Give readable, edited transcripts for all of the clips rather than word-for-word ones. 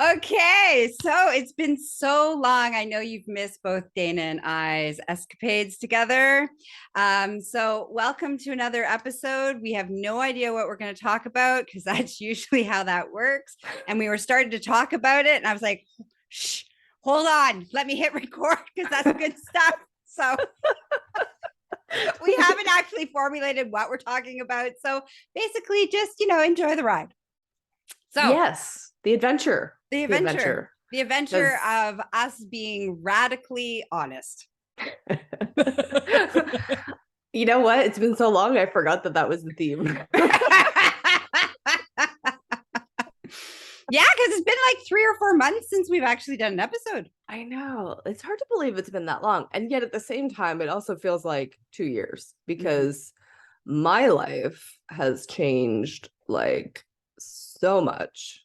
Okay, so it's been so long. I know you've missed both Dana and I's escapades together. So welcome to another episode. We have no idea what we're going to talk about because that's usually how that works. And we were starting to talk about it, and I was like, "Shh, hold on, let me hit record because that's good stuff." So we haven't actually formulated what we're talking about. So basically, just enjoy the ride. So yes, the adventure. The adventure of us being radically honest. You know what? It's been so long, I forgot that was the theme. Yeah, because it's been like 3 or 4 months since we've actually done an episode. I know. It's hard to believe it's been that long. And yet at the same time, it also feels like 2 years because my life has changed like so much.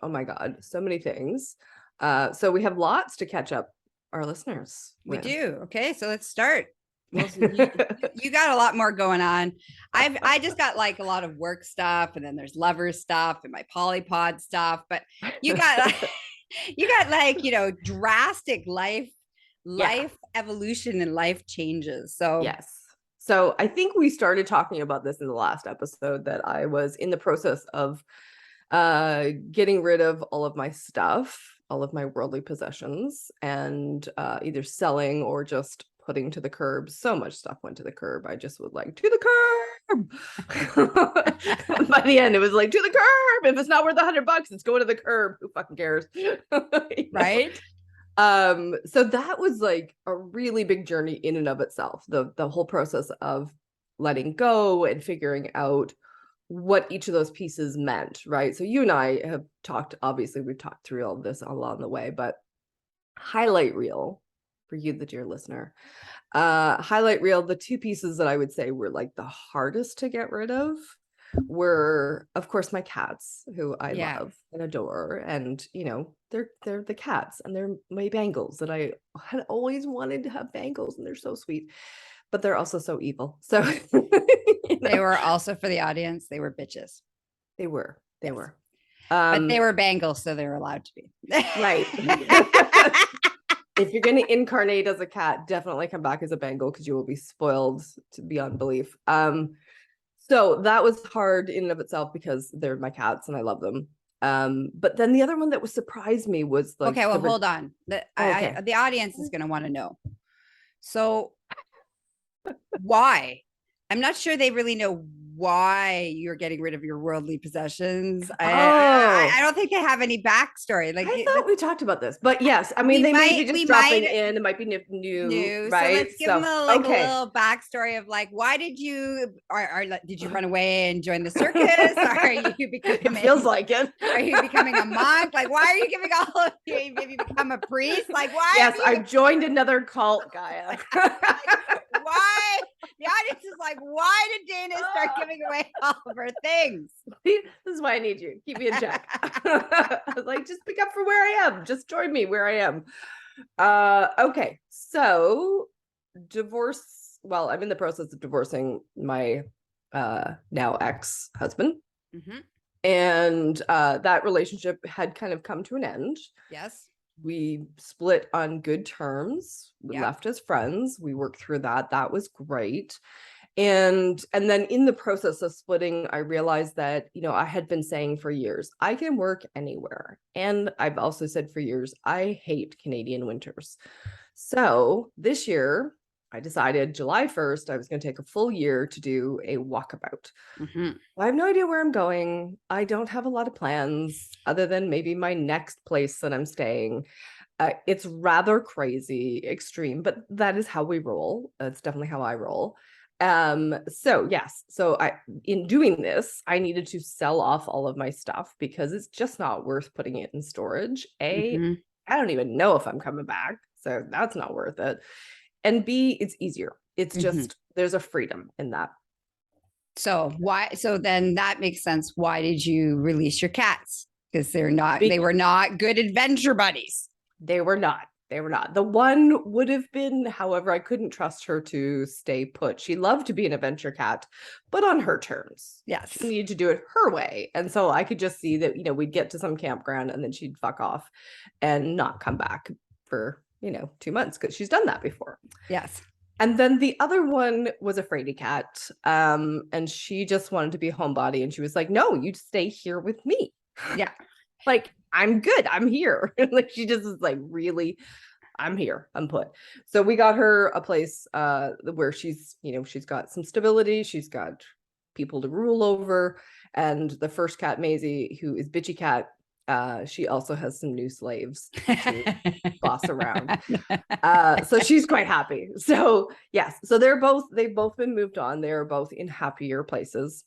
Oh my God, so many things. So we have lots to catch up our listeners with. We do. Okay, so let's start. Well, you got a lot more going on. I just got like a lot of work stuff, and then there's lover stuff and my polypod stuff. But you got like drastic life evolution and life changes. So yes. So I think we started talking about this in the last episode, that I was in the process of getting rid of all of my stuff, all of my worldly possessions, and either selling or just putting to the curb. So much stuff went to the curb. I just was like, to the curb. By the end, it was like, to the curb. If it's not worth $100, it's going to the curb. Who fucking cares? Right. So that was like a really big journey in and of itself. The whole process of letting go and figuring out what each of those pieces meant, right? So you and I have talked, obviously we've talked through all of this along the way, but highlight reel for you, the dear listener, highlight reel, the two pieces that I would say were like the hardest to get rid of were, of course, my cats, who I love and adore, and they're the cats, and they're my bangles that I had always wanted to have bangles, and they're so sweet, but they're also so evil. So they were also, for the audience, they were bitches. They were. But they were bangles, so they were allowed to be. Right. If you're going to incarnate as a cat, definitely come back as a bangle, because you will be spoiled to beyond belief. So that was hard in and of itself because they're my cats and I love them. But then the other one that was surprised me was like, okay, well, hold on. The audience is going to want to know. So why? I'm not sure they really know why you're getting rid of your worldly possessions. I don't think they have any backstory. Like, I thought we talked about this, but yes, I mean, they may be just dropping in. It might be new, right? So let's give them a little backstory of like, why did you, or did you run away and join the circus? Or are you becoming? It feels like it. Are you becoming a monk? Like, why are you giving all of you? Maybe become a priest? Like, why? Yes, I've joined another cult, Gaia. Why? The audience is like, why did Dana start giving away all of her things? This is why I need you. Keep me in check. I was like, just pick up for where I am. Just join me where I am. Okay. So divorce. Well, I'm in the process of divorcing my now ex-husband. Mm-hmm. And that relationship had kind of come to an end. Yes. We split on good terms. We left as friends. We worked through that. That was great. And then in the process of splitting, I realized that, I had been saying for years, I can work anywhere. And I've also said for years, I hate Canadian winters. So this year, I decided July 1st, I was going to take a full year to do a walkabout. Mm-hmm. I have no idea where I'm going. I don't have a lot of plans other than maybe my next place that I'm staying. It's rather crazy, extreme, but that is how we roll. It's definitely how I roll. So yes. So in doing this, I needed to sell off all of my stuff because it's just not worth putting it in storage. I don't even know if I'm coming back. So that's not worth it. And B, it's easier. It's just, there's a freedom in that. So then that makes sense. Why did you release your cats? Because they were not good adventure buddies. They were not. They were not. The one would have been, however, I couldn't trust her to stay put. She loved to be an adventure cat, but on her terms. Yes. She needed to do it her way. And so I could just see that, we'd get to some campground and then she'd fuck off and not come back for, 2 months because she's done that before. Yes. And then the other one was a fraidy cat. And she just wanted to be a homebody. And she was like, no, you stay here with me. Yeah. Like, I'm good. I'm here. Like, she just is like, really, I'm here. I'm put. So we got her a place where she's got some stability. She's got people to rule over. And the first cat, Maisie, who is bitchy cat, she also has some new slaves to boss around. So she's quite happy. So yes, so they've both been moved on. They're both in happier places.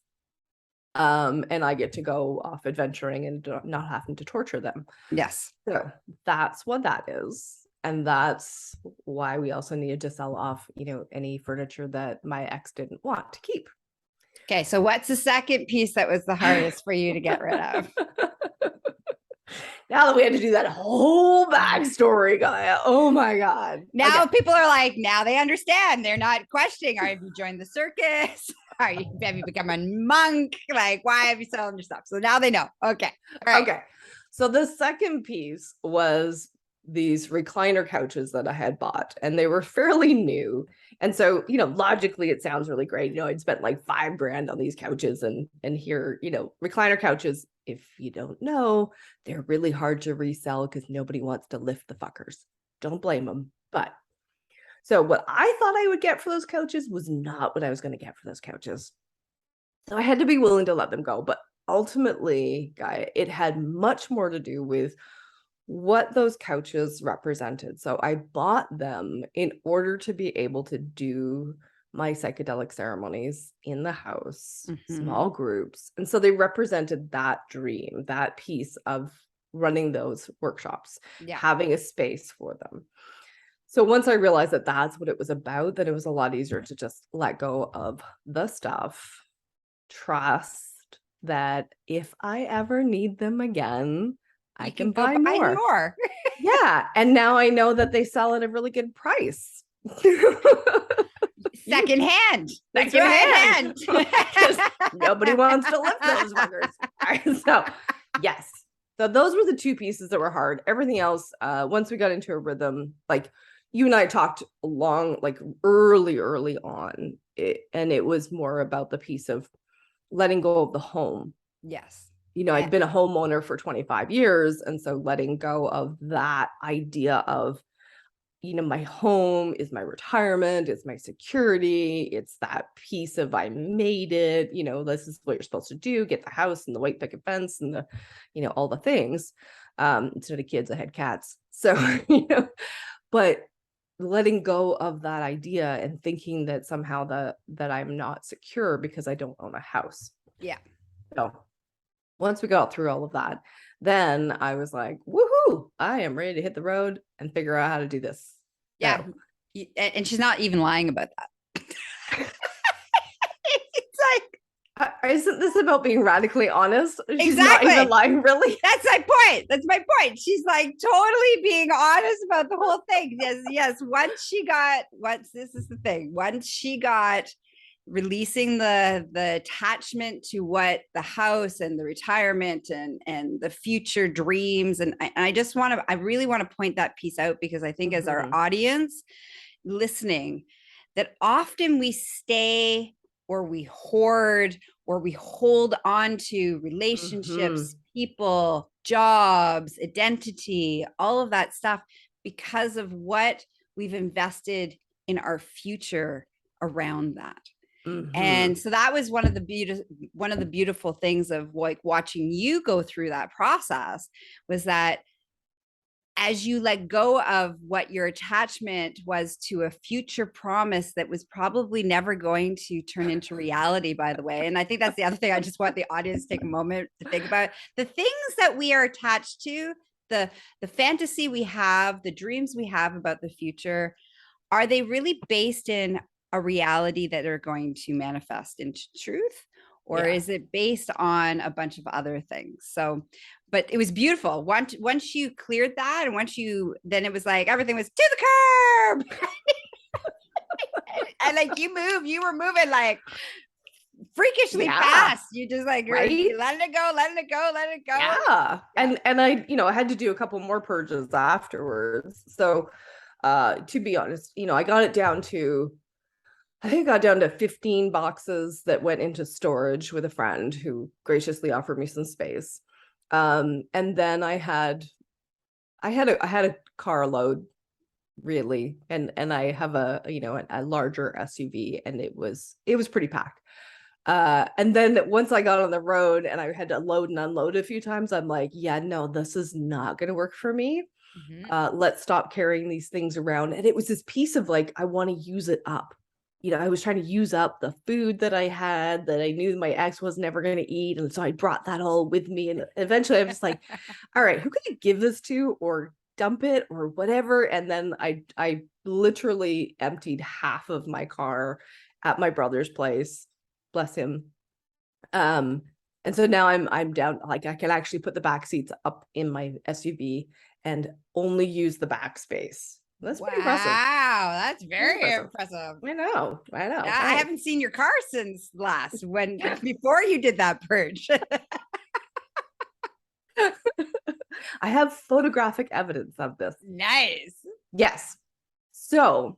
And I get to go off adventuring and not having to torture them. Yes. So that's what that is. And that's why we also needed to sell off, any furniture that my ex didn't want to keep. Okay. So what's the second piece that was the hardest for you to get rid of? Now that we had to do that whole backstory, Gaia. Oh my God. Now people are like, now they understand. They're not questioning, have you joined the circus? Have you become a monk? Like, why have you sold your stuff? So now they know. Okay. All right. Okay. So the second piece was these recliner couches that I had bought, and they were fairly new. And so, logically it sounds really great. I'd spent like $5,000 on these couches and here, recliner couches, if you don't know, they're really hard to resell because nobody wants to lift the fuckers. Don't blame them. But so what I thought I would get for those couches was not what I was going to get for those couches. So I had to be willing to let them go. But ultimately, Gaia, it had much more to do with what those couches represented. So I bought them in order to be able to do my psychedelic ceremonies in the house, small groups. And so they represented that dream, that piece of running those workshops, having a space for them. So once I realized that that's what it was about, then it was a lot easier to just let go of the stuff, trust that if I ever need them again, I can buy more. Yeah. And now I know that they sell at a really good price. Secondhand. Nobody wants to lift those fuckers. Right, so yes. So those were the two pieces that were hard. Everything else, once we got into a rhythm, like you and I talked early on, and it was more about the piece of letting go of the home. Yes. I'd been a homeowner for 25 years. And so letting go of that idea of, my home is my retirement, it's my security, it's that piece of I made it, this is what you're supposed to do, get the house and the white picket fence and the, all the things. Instead of kids, I had cats. So, but letting go of that idea and thinking that somehow that I'm not secure because I don't own a house. Yeah. So once we got through all of that, then I was like, woohoo, I am ready to hit the road and figure out how to do this. Yeah. So. And she's not even lying about that. It's like, isn't this about being radically honest? She's exactly. Not even lying, really. That's my point. She's like totally being honest about the whole thing. Yes. Once she got releasing the attachment to what the house and the retirement and the future dreams. And I really want to point that piece out because I think as our audience listening, that often we stay or we hoard or we hold on to relationships, people, jobs, identity, all of that stuff because of what we've invested in our future around that. And so that was one of the beautiful things of like watching you go through that process was that as you let go of what your attachment was to a future promise that was probably never going to turn into reality, by the way. And I think that's the other thing I just want the audience to take a moment to think about. The things that we are attached to, the fantasy we have, the dreams we have about the future, are they really based in a reality that are going to manifest into truth? or is it based on a bunch of other things? So, but it was beautiful. Once you cleared that, and then it was like everything was to the curb. And like you were moving like freakishly fast. You just like you're letting it go, letting it go, letting it go. Yeah. And I, I had to do a couple more purges afterwards. So to be honest, I got it down to, I think I got down to 15 boxes that went into storage with a friend who graciously offered me some space. And then I had a carload really, and I have a larger SUV, and it was pretty packed. And then once I got on the road and I had to load and unload a few times, I'm like, yeah, no, this is not going to work for me. Let's stop carrying these things around. And it was this piece of like, I want to use it up. I was trying to use up the food that I had that I knew my ex was never going to eat. And so I brought that all with me. And eventually I was like, all right, who can I give this to or dump it or whatever? And then I literally emptied half of my car at my brother's place. Bless him. And so now I'm down, like I can actually put the back seats up in my SUV and only use the back space. That's pretty impressive. Wow, that's very impressive. I know. Yeah, I haven't seen your car since before you did that purge. I have photographic evidence of this. Nice. Yes. So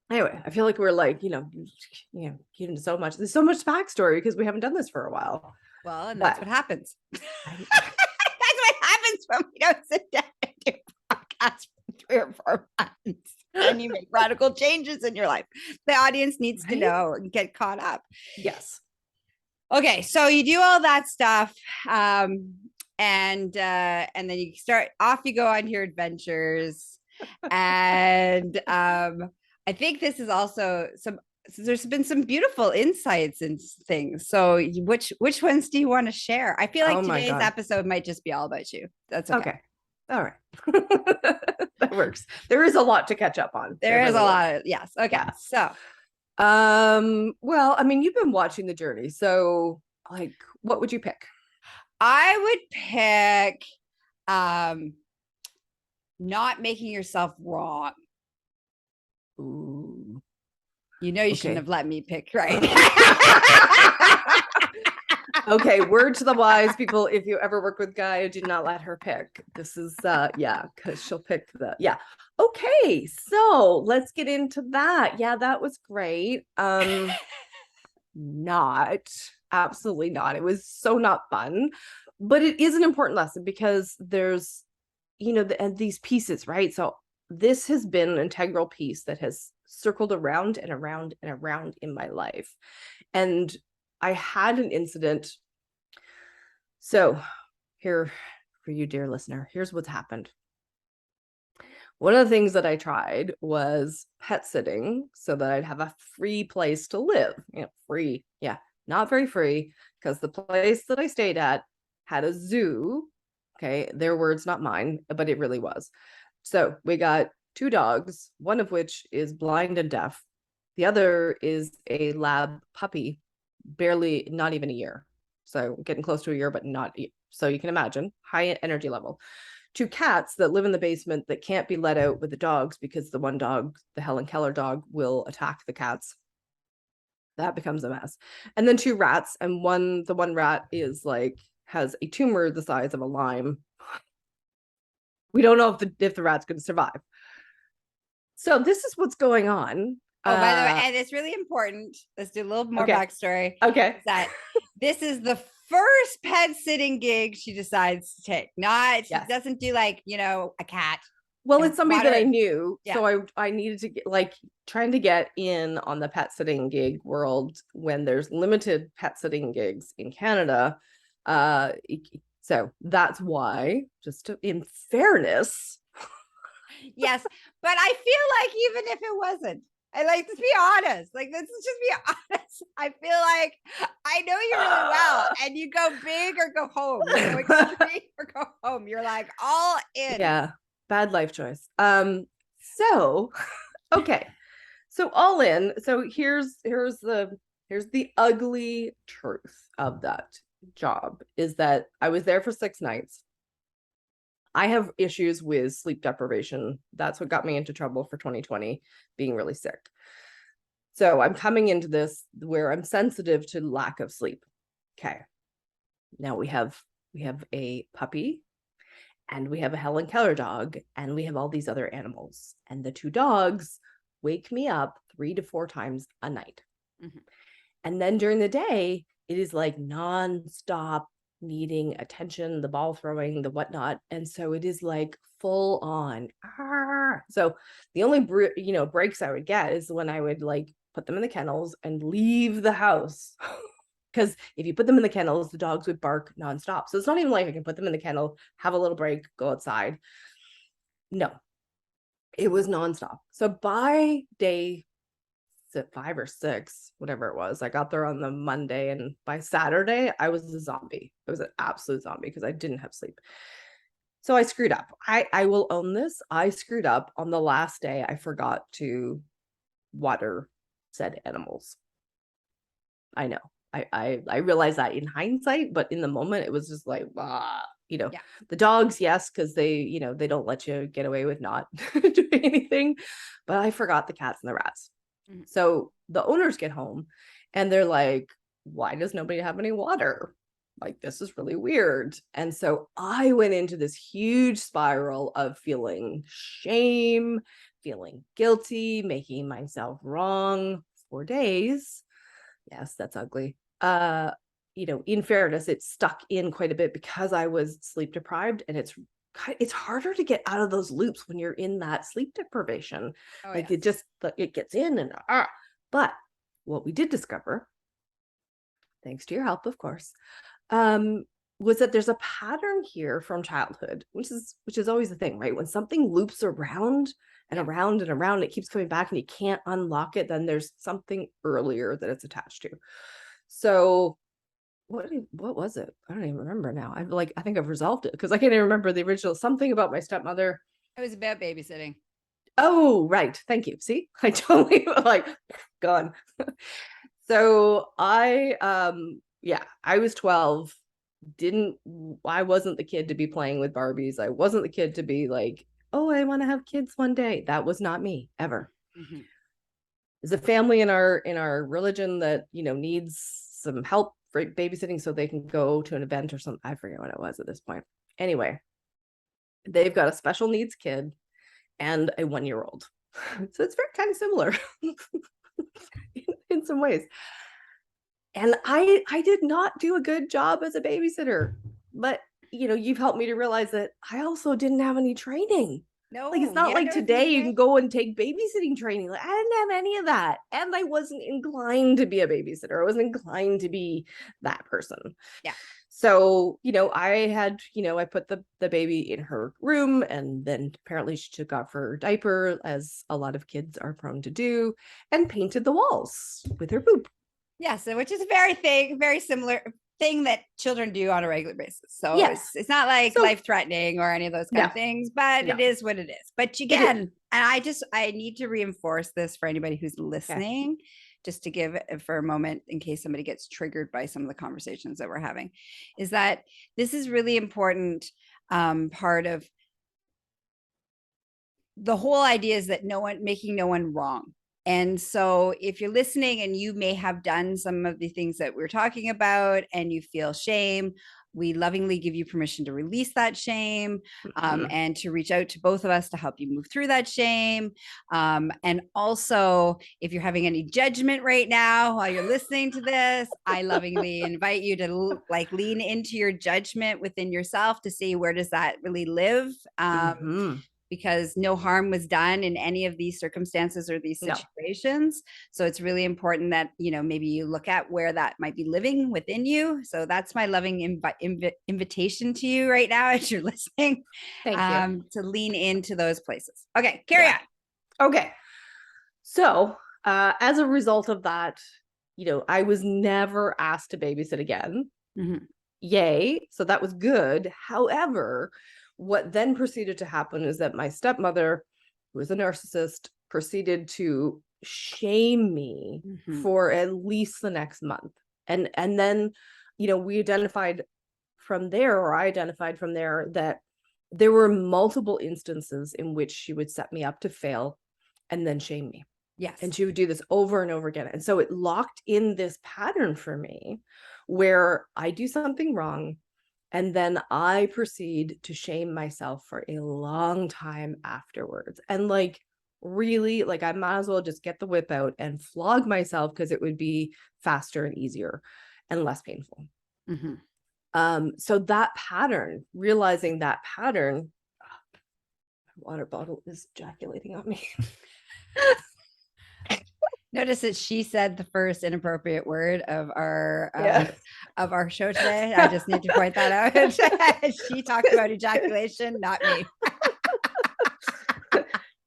anyway, I feel like we're like, getting so much. There's so much backstory because we haven't done this for a while. Well, and that's what happens. That's what happens when we don't sit down and do podcasts for 3 or 4 months and you make radical changes in your life. The audience needs to know and get caught up. Yes. Okay, so you do all that stuff. And then you you go on your adventures. And I think this is also there's been some beautiful insights and things. So which ones do you want to share? I feel like today's episode might just be all about you. That's okay. All right. That works. There is a lot to catch up on. There is a lot. Yes. Okay. Yeah. So, well, I mean, you've been watching the journey. So like, what would you pick? I would pick, not making yourself wrong. Ooh. You shouldn't have let me pick, right? Okay, word to the wise people, if you ever work with Gaia, do not let her pick. This is because she'll pick okay, so let's get into that. Yeah, that was great. Absolutely not. It was so not fun, but it is an important lesson because there's and these pieces, right? So this has been an integral piece that has circled around and around and around in my life. And I had an incident. So here for you, dear listener, here's what's happened. One of the things that I tried was pet sitting so that I'd have a free place to live. Free. Yeah, not very free, because the place that I stayed at had a zoo. Okay, their words, not mine, but it really was. So we got 2 dogs, one of which is blind and deaf. The other is a lab puppy, not even a year. So getting close to a year, but not. So you can imagine, high energy level. 2 cats that live in the basement that can't be let out with the dogs because the one dog, the Helen Keller dog, will attack the cats. That becomes a mess. And then 2 rats, and the one rat is has a tumor the size of a lime. We don't know if the rat's going to survive. So this is what's going on. Oh, by the way, and it's really important. Let's do a little more backstory. Okay. That this is the first pet sitting gig she decides to take. She doesn't do a cat. Well, it's somebody that I knew. Yeah. So I needed to get trying to get in on the pet sitting gig world when there's limited pet sitting gigs in Canada. So that's why, in fairness. Yes, but I feel like even if it wasn't, let's be honest. Let's just be honest. I feel like I know you really well, and you go big or go home. You go extreme or go home. You're all in. Yeah, bad life choice. So okay, so all in. So here's the here's the ugly truth of that job is that I was there for 6 nights. I have issues with sleep deprivation. That's what got me into trouble for 2020, being really sick. So I'm coming into this where I'm sensitive to lack of sleep. Okay. Now we have a puppy, and we have a Helen Keller dog, and we have all these other animals. And the 2 dogs wake me up 3 to 4 times a night. Mm-hmm. And then during the day, it is like nonstop needing attention, the ball throwing, the whatnot. And so it is like full on. So the only breaks I would get is when I would like put them in the kennels and leave the house. Because if you put them in the kennels, the dogs would bark nonstop. So it's not even like I can put them in the kennel, have a little break, go outside. No, it was nonstop. So by day 5 or 6, whatever it was, I got there on the Monday, and by Saturday I was a zombie. I was an absolute zombie because I didn't have sleep. So I screwed up. I will own this. I screwed up on the last day. I forgot to water said animals. I know. I realize that in hindsight, but in the moment it was just like, the dogs, yes, because they, they don't let you get away with not doing anything. But I forgot the cats and the rats. Mm-hmm. So the owners get home and they're like, why does nobody have any water? Like, this is really weird. And so I went into this huge spiral of feeling shame, feeling guilty, making myself wrong for days. Yes, that's ugly. In fairness, it stuck in quite a bit because I was sleep deprived, and it's harder to get out of those loops when you're in that sleep deprivation. It gets in and but what we did discover, thanks to your help, of course, was that there's a pattern here from childhood, which is always the thing, right? When something loops around and around and around, it keeps coming back and you can't unlock it, then there's something earlier that it's attached to. So what was it? I don't even remember now. I think I've resolved it because I can't even remember the original. Something about my stepmother. It was about babysitting. Oh, right. Thank you. See, I totally gone. So I was 12. I wasn't the kid to be playing with Barbies. I wasn't the kid to be like, oh, I want to have kids one day. That was not me ever. Mm-hmm. There's a family in our religion that, needs some help for babysitting so they can go to an event or something. I forget what it was at this point. Anyway, they've got a special needs kid and a 1-year-old. So it's very kind of similar in some ways. And I did not do a good job as a babysitter, but you've helped me to realize that I also didn't have any training. No, it's not like today you can go and take babysitting training. Like, I didn't have any of that. And I wasn't inclined to be a babysitter. I wasn't inclined to be that person. Yeah. So, I had, I put the baby in her room, and then apparently she took off her diaper, as a lot of kids are prone to do, and painted the walls with her poop. Yes, which is a very similar thing that children do on a regular basis. So yes. It's not like life-threatening or any of those kind of things, but it is what it is. But again, and I need to reinforce this for anybody who's listening, just to give it for a moment in case somebody gets triggered by some of the conversations that we're having, is that this is really important part of the whole idea is that making no one wrong. And so if you're listening and you may have done some of the things that we're talking about and you feel shame, we lovingly give you permission to release that shame, and to reach out to both of us to help you move through that shame. And also, if you're having any judgment right now while you're listening to this, I lovingly invite you to lean into your judgment within yourself to see where does that really live. Because no harm was done in any of these circumstances or these situations. So it's really important that, maybe you look at where that might be living within you. So that's my loving invitation to you right now as you're listening. Thank you. To lean into those places. Okay, carry on. Okay. So as a result of that, I was never asked to babysit again. Mm-hmm. Yay. So that was good. However, what then proceeded to happen is that my stepmother, who was a narcissist, proceeded to shame me for at least the next month. And then, we identified from there, or I identified from there, that there were multiple instances in which she would set me up to fail and then shame me. Yes. And she would do this over and over again. And so it locked in this pattern for me where I do something wrong and then I proceed to shame myself for a long time afterwards. And like, really, like, I might as well just get the whip out and flog myself because it would be faster and easier and less painful. So that pattern, realizing that pattern, my water bottle is ejaculating on me. Notice that she said the first inappropriate word of our show today. I just need to point that out. She talked about ejaculation, not me.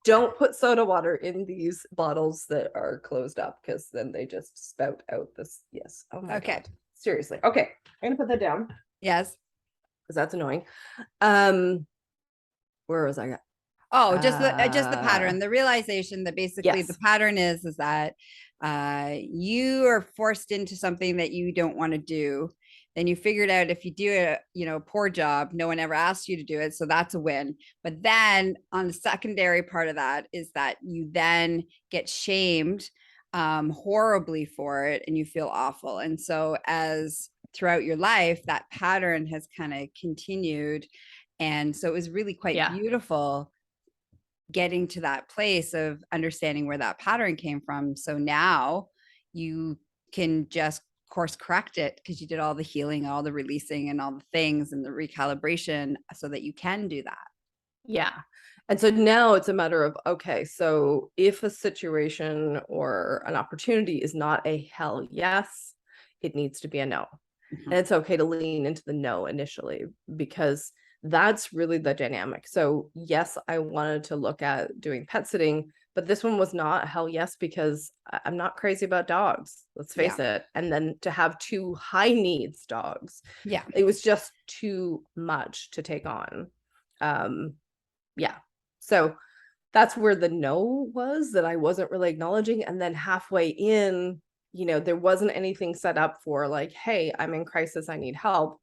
Don't put soda water in these bottles that are closed up, because then they just spout out this. Yes. Oh my God. Seriously. Okay. I'm gonna put that down. Yes. Because that's annoying. Where was I at? Oh, just the pattern, the realization that basically the pattern is that you are forced into something that you don't want to do. Then you figured out if you do a poor job, no one ever asked you to do it, so that's a win. But then on the secondary part of that is that you then get shamed horribly for it, and you feel awful. And so as throughout your life, that pattern has kind of continued, and so it was really quite beautiful getting to that place of understanding where that pattern came from. So now you can just course correct it because you did all the healing, all the releasing, and all the things and the recalibration so that you can do that. Yeah. And so now it's a matter of, okay, so if a situation or an opportunity is not a hell yes, it needs to be a no. And it's okay to lean into the no initially, because that's really the dynamic. So yes, I wanted to look at doing pet sitting, but this one was not a hell yes, because I'm not crazy about dogs, let's face it. And then to have 2 high needs dogs, it was just too much to take on. So that's where the no was, that I wasn't really acknowledging. And then halfway in, there wasn't anything set up for like, hey, I'm in crisis, I need help.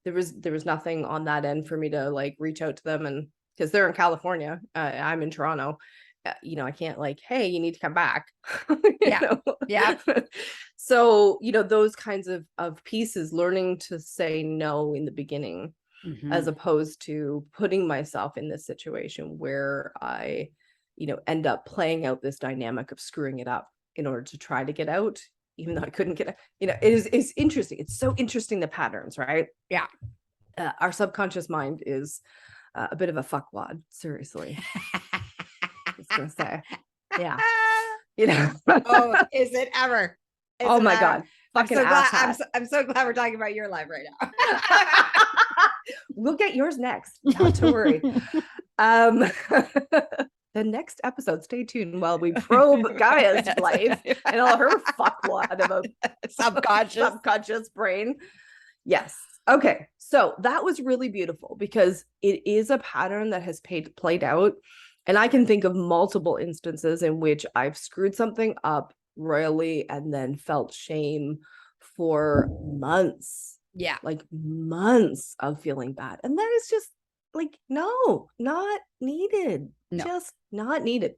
There was nothing on that end for me to like reach out to them, and because they're in California, I'm in Toronto, I can't like, hey, you need to come back. So those kinds of pieces, learning to say no in the beginning, as opposed to putting myself in this situation where I end up playing out this dynamic of screwing it up in order to try to get out, even though I couldn't get it. It's interesting. It's so interesting, the patterns, right? Yeah. Our subconscious mind is a bit of a fuckwad, seriously. I was gonna say. Yeah. Oh, is it ever? Oh my God. Fucking I'm so glad we're talking about your life right now. We'll get yours next. Not to worry. The next episode, stay tuned while we probe Gaia's life and all her fuckwad of a subconscious brain. Yes. Okay. So that was really beautiful, because it is a pattern that has played out. And I can think of multiple instances in which I've screwed something up royally and then felt shame for months. Yeah. Like months of feeling bad. And that is just like, no, not needed. No. Just not needed.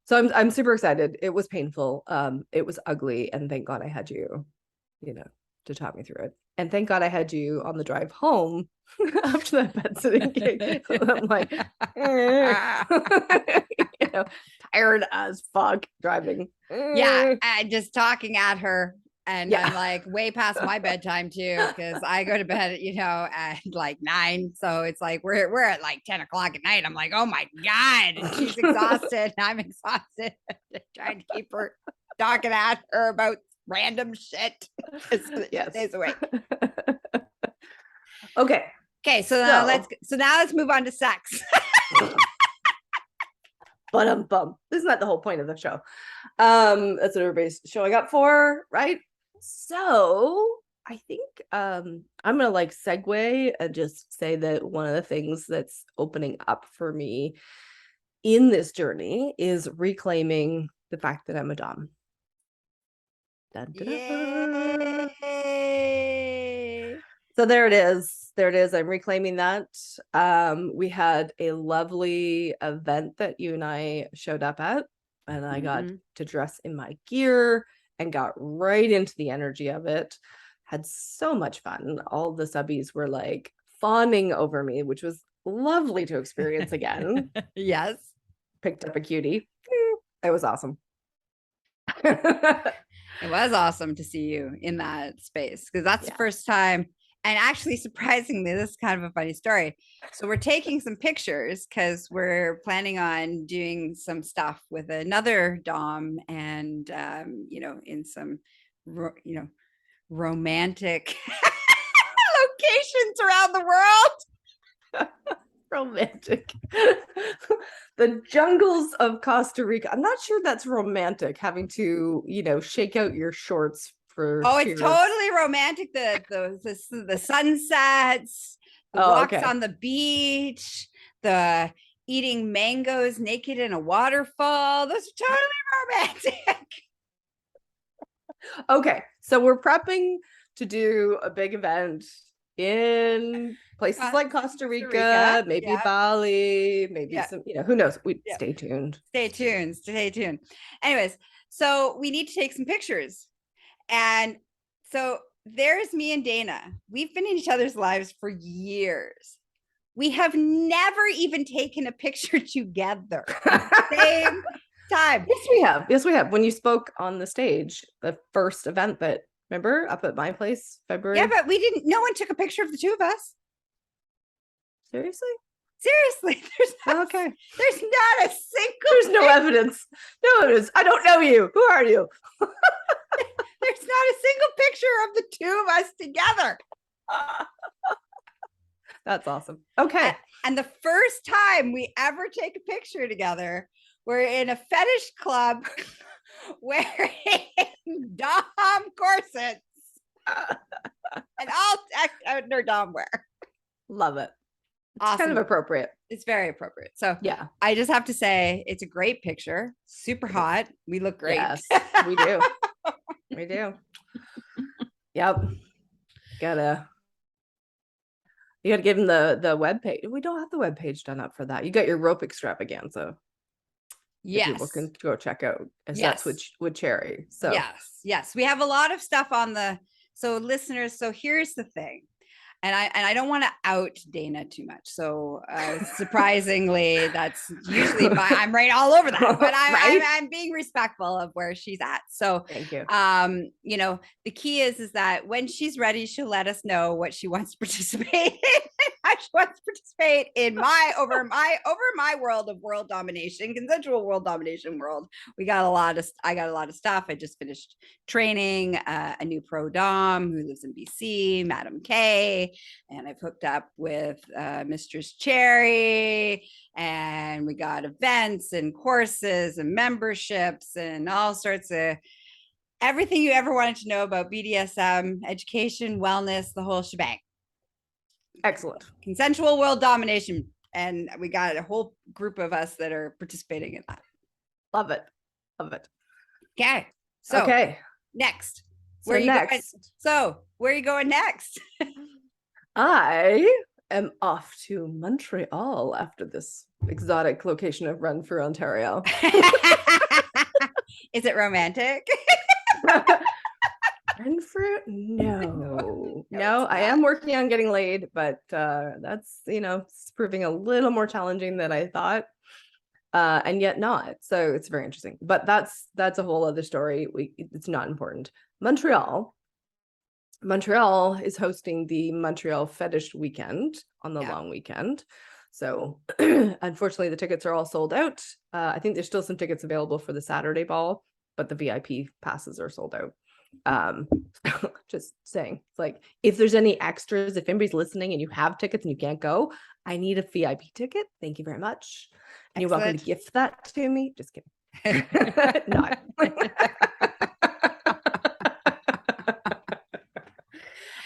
So I'm super excited. It was painful. It was ugly. And thank God I had you, to talk me through it. And thank God I had you on the drive home after that pet sitting gig. I'm like, tired as fuck driving. Yeah. And just talking at her. And I'm like way past my bedtime too, because I go to bed, at like 9. So it's like we're at like 10 o'clock at night. I'm like, oh my God. And she's exhausted. I'm exhausted. Trying to keep her talking at her about random shit. Days away. Okay. So now let's move on to sex. But this is not the whole point of the show. That's what everybody's showing up for, right? So I think I'm gonna like segue and just say that one of the things that's opening up for me in this journey is reclaiming the fact that I'm a dom. Dun, dun, dun. Yay! So there it is. There it is. I'm reclaiming that. We had a lovely event that you and I showed up at, and I got to dress in my gear and got right into the energy of it. Had so much fun. All the subbies were like fawning over me, which was lovely to experience again. Yes. Picked up a cutie. It was awesome. It was awesome to see you in that space, because that's the first time. And actually, surprisingly, this is kind of a funny story. So we're taking some pictures because we're planning on doing some stuff with another dom, and in some romantic locations around the world. Romantic. The jungles of Costa Rica. I'm not sure that's romantic, having to, shake out your shorts for it's totally romantic. The sunsets, the walks on the beach, the eating mangoes naked in a waterfall. Those are totally romantic. Okay, so we're prepping to do a big event in places like Costa Rica, maybe Bali, maybe some, who knows? Stay tuned. Stay tuned. Anyways, so we need to take some pictures. And so there's me and Dana. We've been in each other's lives for years. We have never even taken a picture together at the same time. Yes, we have. When you spoke on the stage, the first event that, remember, up at my place, February? Yeah, but no one took a picture of the two of us. Seriously? There's not a single. There's no evidence. No evidence. I don't know you. Who are you? There's not a single picture of the two of us together. That's awesome. Okay. And the first time we ever take a picture together, we're in a fetish club wearing dom corsets and all under dom wear. Love it. Awesome. It's kind of appropriate. It's very appropriate. So yeah, I just have to say it's a great picture. Super hot. We look great. Yes, we do. We do. Yep. You gotta give him the web page. We don't have the web page done up for that. You got your rope extravaganza. Yes. People can go check out, as that's with Cherry. So yes. We have a lot of stuff on so listeners. So here's the thing. And I don't want to out Dana too much. So surprisingly, that's usually I'm right all over that, but I'm being respectful of where she's at. So thank you. The key is that when she's ready, she'll let us know what she wants to participate in. She wants to participate in over my world of world domination, consensual world domination world. I got a lot of stuff. I just finished training a new pro dom who lives in BC, Madam K. And I've hooked up with Mistress Cherry, and we got events and courses and memberships and all sorts of everything you ever wanted to know about BDSM, education, wellness, the whole shebang. Excellent. Consensual world domination. And we got a whole group of us that are participating in that. Love it. Okay. So next. Where are you going next? I am off to Montreal after this exotic location of Run for Ontario. Is it romantic? No, I am working on getting laid, but that's it's proving a little more challenging than I thought, and yet not. So it's very interesting, but that's a whole other story. It's not important. Montreal is hosting the Montreal Fetish Weekend on the long weekend. So unfortunately, the tickets are all sold out. I think there's still some tickets available for the Saturday ball, but the VIP passes are sold out. Just saying, it's like, if there's any extras, if anybody's listening and you have tickets and you can't go, I need a VIP ticket. Thank you very much. And you're welcome to gift that to me. Just kidding.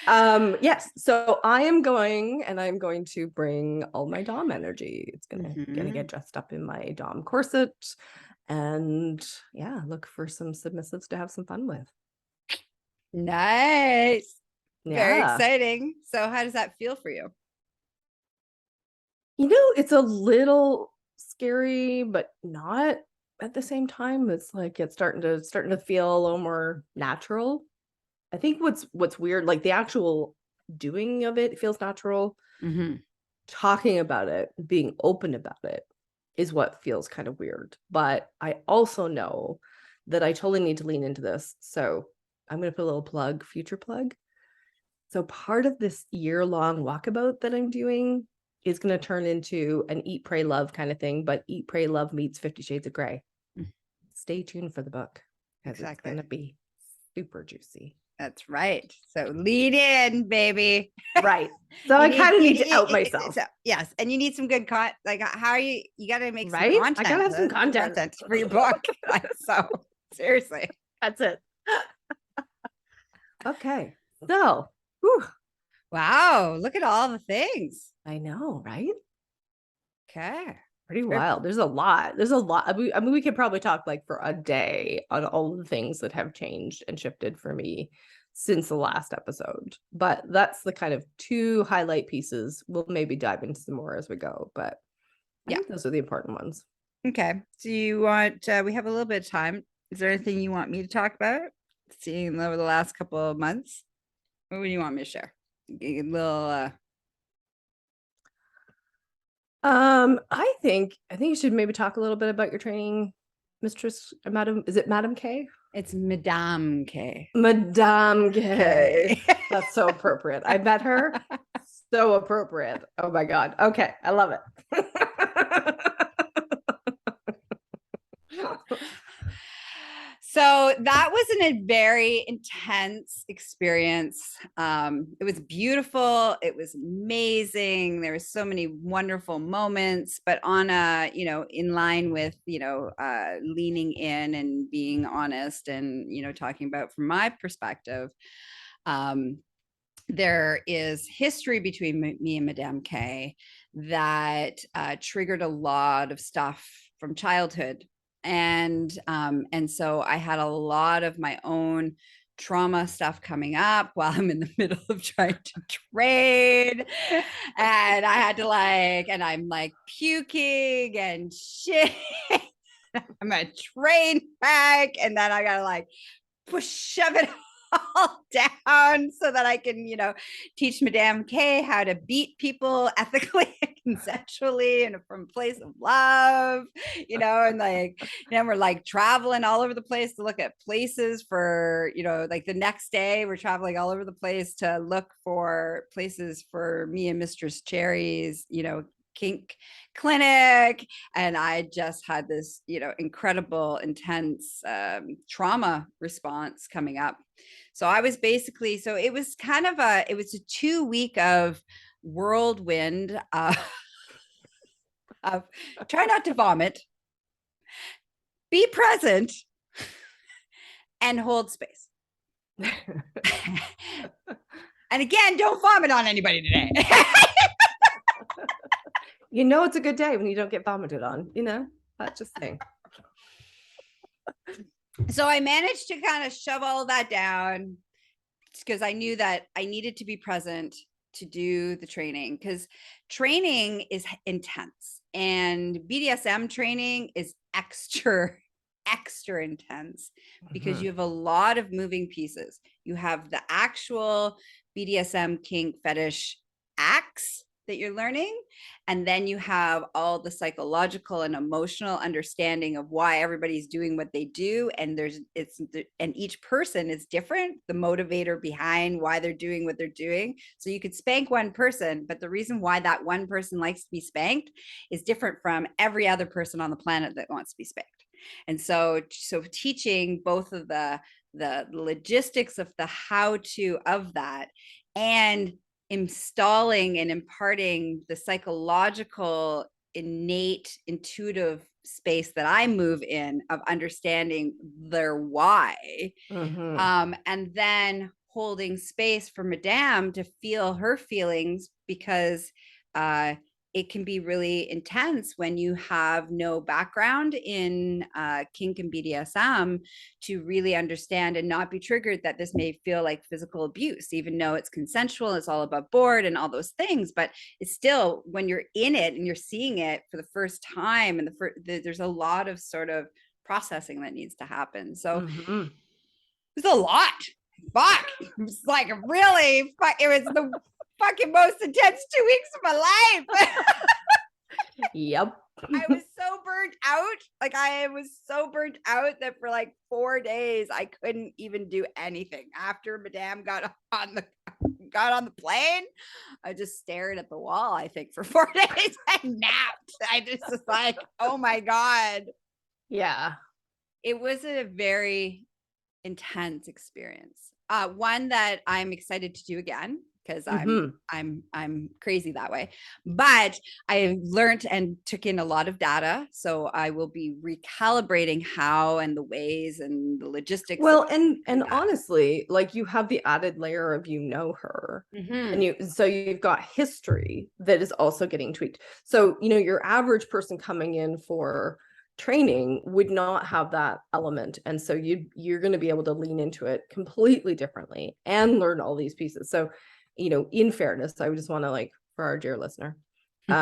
Yes. So I'm going to bring all my Dom energy. It's gonna get dressed up in my Dom corset and look for some submissives to have some fun with. Nice. Very Yeah. exciting. So how does that feel for you? It's a little scary, but not at the same time. It's like it's starting to feel a little more natural. I think what's weird, like the actual doing of it feels natural. Talking about it, being open about it is what feels kind of weird. But I also know that I totally need to lean into this. So I'm going to put a little future plug. So part of this year-long walkabout that I'm doing is going to turn into an eat, pray, love kind of thing, but eat, pray, love meets 50 Shades of Grey. Stay tuned for the book because it's going to be super juicy. That's right. So lead in, baby. Right. So I kind of need to out myself. So, yes. And you need some good content. Like, how are you? You got to make some right? content. I got to have some content for your book. So seriously. That's it. Okay. So, whew. Wow. Look at all the things. I know, right? Okay. Pretty wild. There's a lot. I mean, we could probably talk like for a day on all the things that have changed and shifted for me since the last episode. But that's the kind of two highlight pieces. We'll maybe dive into some more as we go. But I think those are the important ones. Okay. So you want, we have a little bit of time. Is there anything you want me to talk about? Seeing over the last couple of months? What do you want me to share? A little, I think you should maybe talk a little bit about your training, Mistress Madam. Is it Madam K? It's Madame K. Madame K. That's so appropriate. I met her. So appropriate. Oh my God. Okay. I love it. So that was a very intense experience. It was beautiful. It was amazing. There were so many wonderful moments, but on a, in line with, leaning in and being honest and, talking about from my perspective, there is history between me and Madame K that triggered a lot of stuff from childhood. And so I had a lot of my own trauma stuff coming up while I'm in the middle of trying to train. And I had to and I'm puking and shit. I'm a train wreck. And then I gotta shove it all down so that I can, teach Madame K how to beat people ethically and consensually and from a place of love, and we're traveling all over the place to look at places for, the next day we're traveling all over the place to look for places for me and Mistress Cherry's, kink clinic. And I just had this, incredible, intense trauma response coming up. So I was basically, it was kind of a 2-week of whirlwind of try not to vomit, be present, and hold space. And again, don't vomit on anybody today. It's a good day when you don't get vomited on, that's just thing. So I managed to kind of shove all of that down because I knew that I needed to be present to do the training, because training is intense and BDSM training is extra intense because you have a lot of moving pieces. You have the actual BDSM kink fetish acts that you're learning, and then you have all the psychological and emotional understanding of why everybody's doing what they do, and and each person is different, the motivator behind why they're doing what they're doing. So you could spank one person, but the reason why that one person likes to be spanked is different from every other person on the planet that wants to be spanked. And so teaching both of the logistics of the how-to of that, and installing and imparting the psychological, innate, intuitive space that I move in of understanding their why, and then holding space for Madame to feel her feelings, because it can be really intense when you have no background in kink and BDSM to really understand and not be triggered that this may feel like physical abuse, even though it's consensual, it's all above board and all those things. But it's still, when you're in it and you're seeing it for the first time, and there's a lot of sort of processing that needs to happen. So it's a lot. Fuck. It was like really, it was the fucking most intense 2 weeks of my life. Yep. I was so burnt out. Like, I was so burnt out that for like 4 days I couldn't even do anything. After Madame got on the plane, I just stared at the wall, I think, for 4 days. I napped. I just was like, oh my God. Yeah. It was a very intense experience. One that I'm excited to do again, because I'm crazy that way. But I learned and took in a lot of data, so I will be recalibrating how and the ways and the logistics. Well, and honestly, like, you have the added layer of, you know, her, and you've got history that is also getting tweaked. So, you know, your average person coming in for training would not have that element, and so you're going to be able to lean into it completely differently and learn all these pieces. So, you know, in fairness, I would just want to, like, for our dear listener, you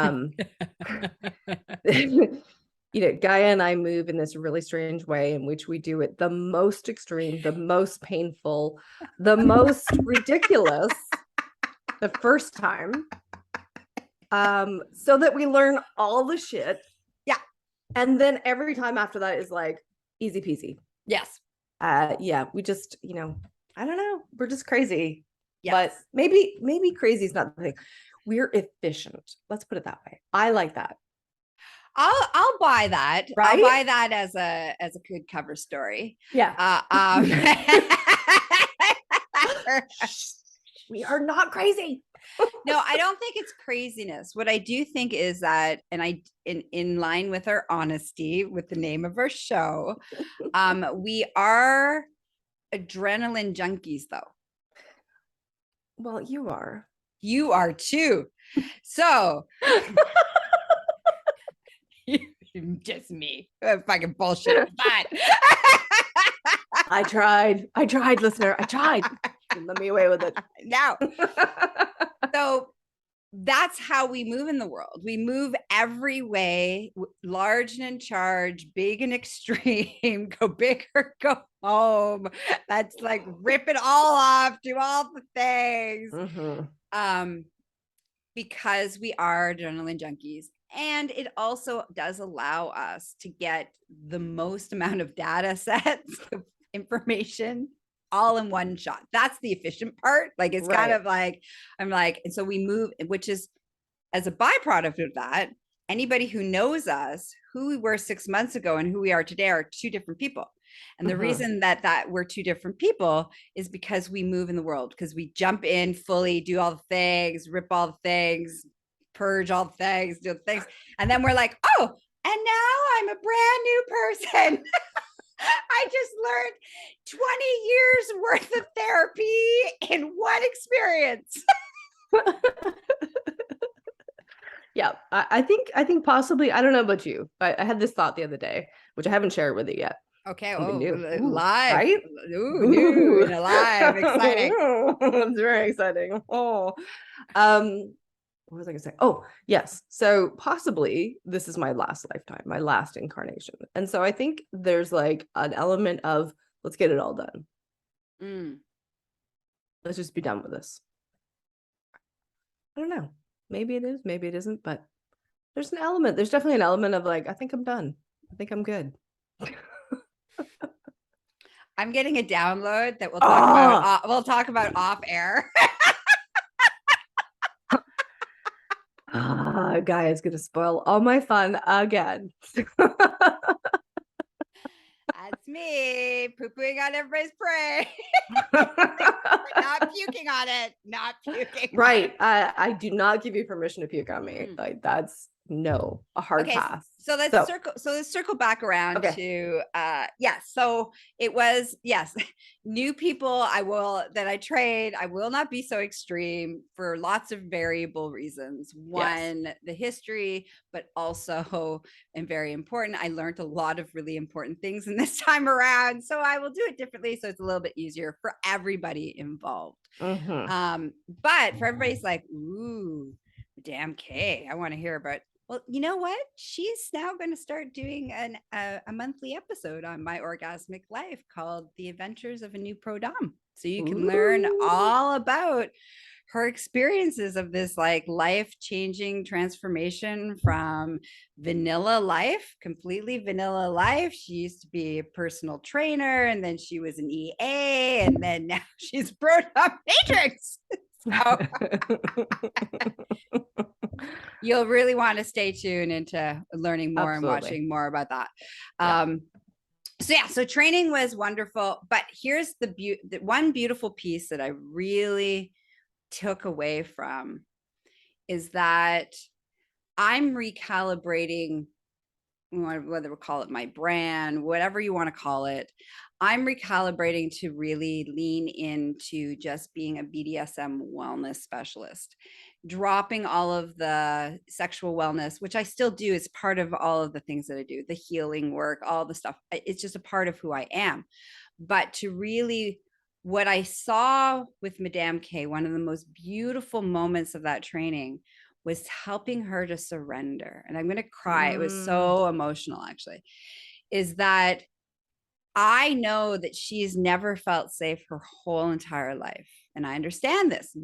know, Gaia and I move in this really strange way in which we do it the most extreme, the most painful, the most ridiculous the first time, so that we learn all the shit. Yeah. And then every time after that is like easy peasy. Yes. Yeah, we just, you know, I don't know, we're just crazy. Yes. But maybe crazy is not the thing. We're efficient. Let's put it that way. I like that. I'll buy that. Right? I'll buy that as a good cover story. Yeah. We are not crazy. No, I don't think it's craziness. What I do think is that, and in line with our honesty, with the name of our show, we are adrenaline junkies, though. Well, you are. You are too. So just me. Fucking bullshit. But I tried, listener. I tried. You let me away with it. No. So that's how we move in the world. We move every way, large and in charge, big and extreme, go big or go home. That's like rip it all off, do all the things. Because we are adrenaline junkies. And it also does allow us to get the most amount of data sets of information all in one shot. That's the efficient part. Like, it's kind of like, I'm like, and so we move, which is, as a byproduct of that, anybody who knows us, who we were 6 months ago and who we are today, are two different people. And the reason that we're two different people is because we move in the world, because we jump in fully, do all the things, rip all the things, purge all the things, do the things. And then we're like, oh, and now I'm a brand new person. I just learned 20 years worth of therapy in one experience. Yeah, I think possibly, I don't know about you. I had this thought the other day, which I haven't shared with you yet. Okay. Live, right? Ooh, live, exciting. It's very exciting. What was I gonna say? Oh, yes. So possibly this is my last lifetime, my last incarnation. And so I think there's like an element of, let's get it all done. Let's just be done with this. I don't know. Maybe it is, maybe it isn't, but there's definitely an element of like, I think I'm done. I think I'm good. I'm getting a download that we'll talk about off air. Gaia's gonna spoil all my fun again. That's me poo-pooing on everybody's prey. Not puking on it. Not puking. Right. I do not give you permission to puke on me. Like, that's no, a hard Okay, pass. so let's circle back around Okay. to so it was, yes, new people that I trade. I will not be so extreme for lots of variable reasons. One, the history, but also, and very important, I learned a lot of really important things in this time around. So I will do it differently, so it's a little bit easier for everybody involved. But for everybody's like, ooh, damn K, I want to hear about. Well, you know what? She's now going to start doing a monthly episode on My Orgasmic Life called The Adventures of a New Pro Dom. So you can learn all about her experiences of this like life-changing transformation from vanilla life, completely vanilla life. She used to be a personal trainer, and then she was an EA, and then now she's Pro Dominatrix. So you'll really want to stay tuned into learning more and watching more about that. So training was wonderful, but here's the one beautiful piece that I really took away from is that I'm recalibrating, whether we call it my brand, whatever you want to call it. I'm recalibrating to really lean into just being a BDSM wellness specialist, dropping all of the sexual wellness, which I still do as part of all of the things that I do, the healing work, all the stuff. It's just a part of who I am. But to really, what I saw with Madame K, one of the most beautiful moments of that training was helping her to surrender. And I'm going to cry. It was so emotional, actually, is that I know that she's never felt safe her whole entire life. And I understand this.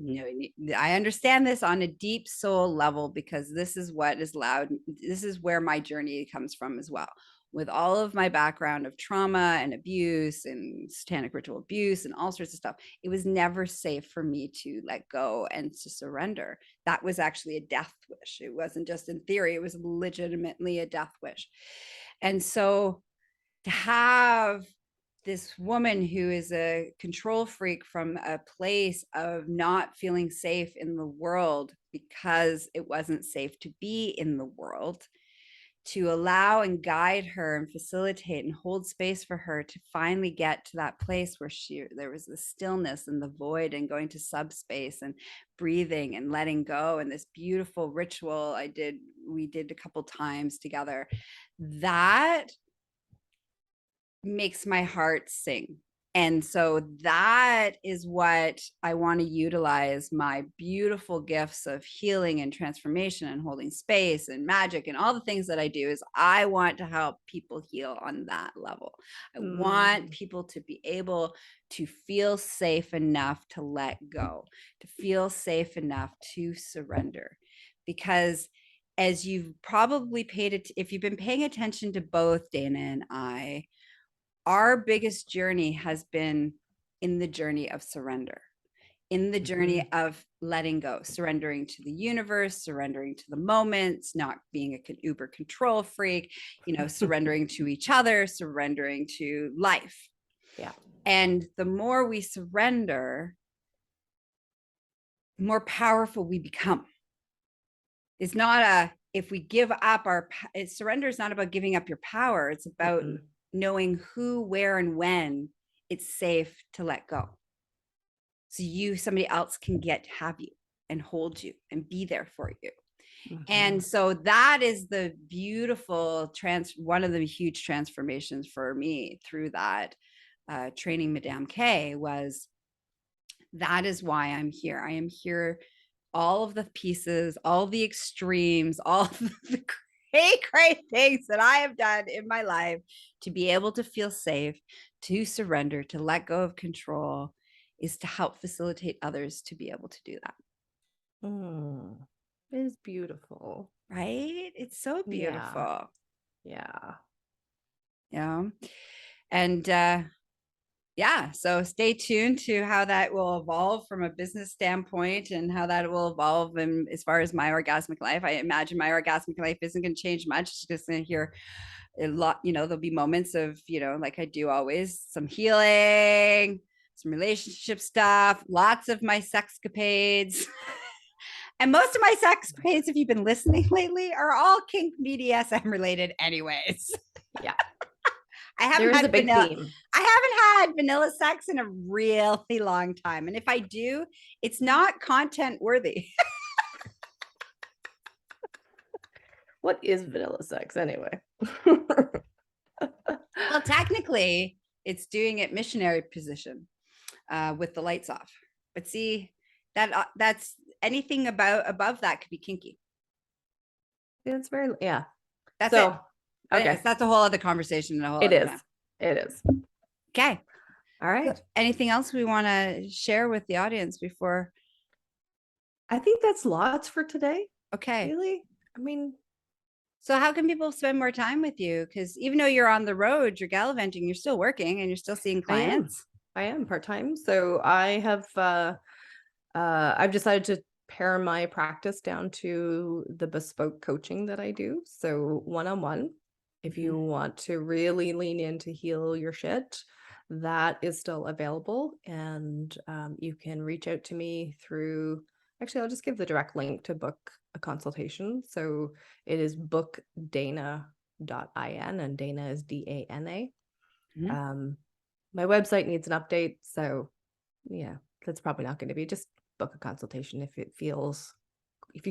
I understand this on a deep soul level, because this is what is loud. This is where my journey comes from as well. With all of my background of trauma and abuse and satanic ritual abuse and all sorts of stuff, it was never safe for me to let go and to surrender. That was actually a death wish. It wasn't just in theory, it was legitimately a death wish. And so to have this woman who is a control freak from a place of not feeling safe in the world because it wasn't safe to be in the world, to allow and guide her and facilitate and hold space for her to finally get to that place where there was the stillness and the void, and going to subspace and breathing and letting go, and this beautiful ritual we did a couple times together, that makes my heart sing. And so that is what I want to utilize my beautiful gifts of healing and transformation and holding space and magic and all the things that I do, is I want to help people heal on that level. I want people to be able to feel safe enough to let go, to feel safe enough to surrender. Because as you've probably if you've been paying attention to both Dana and I, our biggest journey has been in the journey of surrender, in the journey of letting go, surrendering to the universe, surrendering to the moments, not being an uber control freak, surrendering to each other, surrendering to life. Yeah. And the more we surrender, the more powerful we become. It's not if we give up surrender is not about giving up your power. It's about knowing who, where, and when it's safe to let go. So somebody else can have you and hold you and be there for you. And so that is the beautiful one of the huge transformations for me through that training Madame K was, that is why I'm here. I am here, all of the pieces, all the extremes, all the great things that I have done in my life to be able to feel safe, to surrender, to let go of control, is to help facilitate others to be able to do that. It is beautiful, right? It's so beautiful. Yeah. And so stay tuned to how that will evolve from a business standpoint, and how that will evolve as far as My Orgasmic Life. I imagine My Orgasmic Life isn't going to change much. It's just going to hear a lot, there'll be moments of, like I do always, some healing, some relationship stuff, lots of my sexcapades, And most of my sexcapades, if you've been listening lately, are all kink BDSM related anyways. Yeah. There is a big theme. I haven't had vanilla sex in a really long time. And if I do, it's not content worthy. What is vanilla sex anyway? Well, technically, it's doing it missionary position with the lights off. But see, that's anything above that could be kinky. It's very, yeah. That's it. Okay. That's a whole other conversation. It is. Okay. All right. So anything else we want to share with the audience before? I think that's lots for today. Okay. Really? I mean, so how can people spend more time with you? Because even though you're on the road, you're gallivanting, you're still working and you're still seeing clients. I am part-time. So I have, I've decided to pare my practice down to the bespoke coaching that I do. So one-on-one, if you want to really lean in to heal your shit, that is still available. And you can reach out to me through, actually, I'll just give the direct link to book a consultation. So it is bookdana.in, and Dana is DANA. My website needs an update. So yeah, that's probably not going to be, just book a consultation if you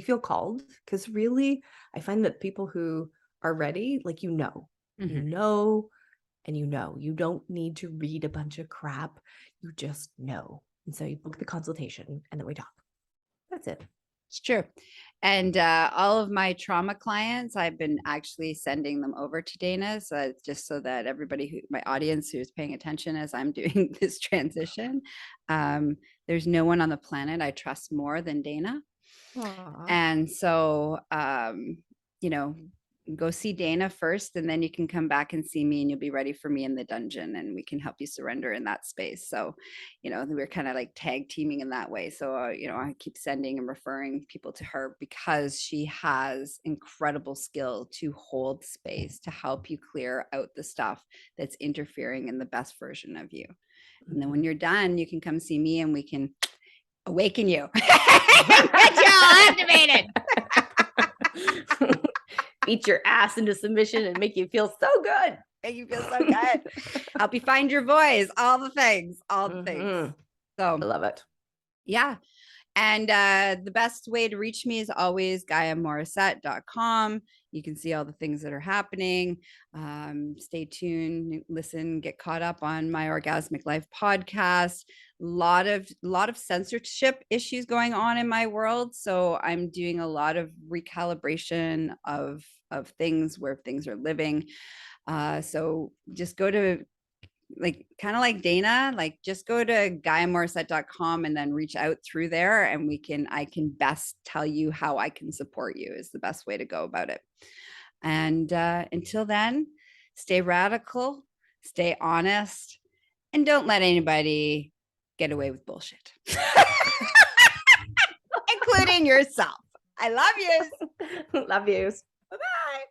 feel called. Because really, I find that people who are ready, like, you know, you don't need to read a bunch of crap. You just know. And so you book the consultation and then we talk. That's it. It's true. And all of my trauma clients, I've been actually sending them over to Dana. So just so that everybody my audience who's paying attention as I'm doing this transition, there's no one on the planet I trust more than Dana. Aww. And so, go see Dana first, and then you can come back and see me, and you'll be ready for me in the dungeon, and we can help you surrender in that space. So, we're kind of like tag teaming in that way. So, I keep sending and referring people to her because she has incredible skill to hold space, to help you clear out the stuff that's interfering in the best version of you. And then when you're done, you can come see me and we can awaken you. Get you all activated. Beat your ass into submission and make you feel so good. Help you find your voice, all the things. So I love it. Yeah. And the best way to reach me is always GaiaMorrissette.com. You can see all the things that are happening. Stay tuned, listen, get caught up on my Orgasmic Life podcast. A lot of censorship issues going on in my world. So I'm doing a lot of recalibration of things where things are living. So just go to, kind of like Dana, just go to GaiaMorrissette.com and then reach out through there, and I can best tell you how I can support you is the best way to go about it. And until then, stay radical, stay honest, and don't let anybody get away with bullshit, including yourself. I love you. Love yous. Bye-bye.